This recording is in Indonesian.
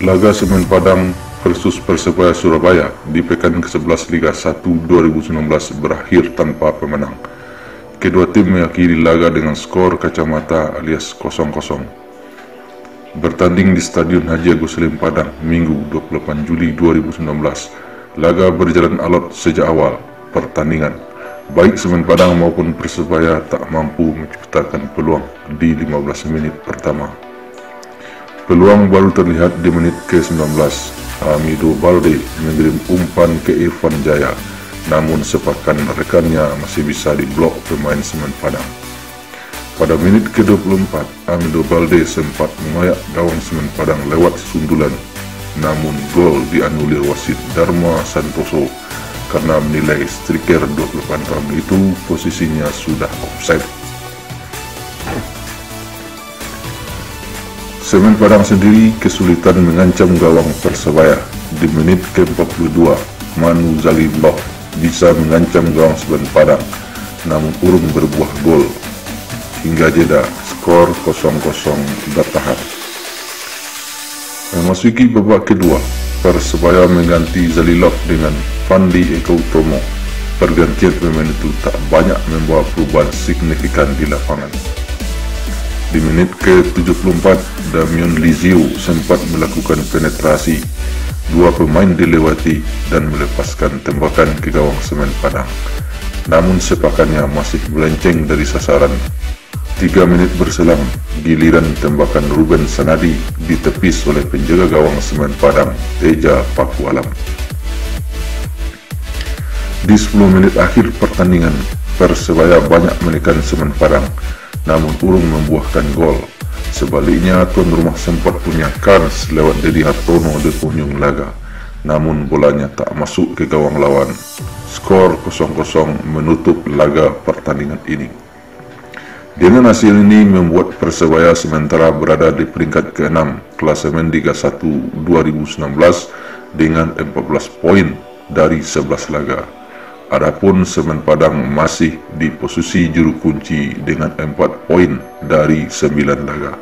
Laga Semen Padang versus Persebaya Surabaya di pekan ke-11 Liga 1 2019 berakhir tanpa pemenang. Kedua tim mengakhiri laga dengan skor kacamata alias 0-0. Bertanding di Stadion Haji Agus Salim Padang, Minggu 28 Juli 2019, laga berjalan alot sejak awal pertandingan. Baik Semen Padang maupun Persebaya tak mampu menciptakan peluang di 15 menit pertama. Peluang baru terlihat di menit ke-19. Hamido Balde mengirim umpan ke Irfan Jaya, namun sepakan rekannya masih bisa diblok pemain Semen Padang. Pada menit ke-24, Hamido Balde sempat mengoyak gawang Semen Padang lewat sundulan, namun gol dianulir wasit Dharma Santoso karena menilai striker 28 tahun itu posisinya sudah offside. Semen Padang sendiri kesulitan mengancam gawang Persebaya. Di menit ke-42, Manu Zalimbah bisa mengancam gawang Semen Padang, namun urung berbuah gol. Hingga jeda, skor 0-0 bertahan. Memasuki babak kedua, Persebaya mengganti Zalilov dengan Fandi Eka Utomo. Pergantian pemain itu tak banyak membawa perubahan signifikan di lapangan. Di menit ke-74, Damian Lizio sempat melakukan penetrasi. Dua pemain dilewati dan melepaskan tembakan ke gawang Semen Padang, namun sepakannya masih melenceng dari sasaran. 3 menit berselang, giliran tembakan Ruben Sanadi ditepis oleh penjaga gawang Semen Padang, Teja Pakualam. Di 10 menit akhir pertandingan, Persebaya banyak menekan Semen Padang, namun urung membuahkan gol. Sebaliknya, tuan rumah sempat punya kans lewat Dedi Hartono di penghujung laga, namun bolanya tak masuk ke gawang lawan. Skor 0-0 menutup laga pertandingan ini. Dengan hasil ini membuat Persebaya sementara berada di peringkat ke-6 klasemen Liga 1 2019 dengan 14 poin dari 11 laga. Adapun Semen Padang masih di posisi juru kunci dengan 4 poin dari 9 laga.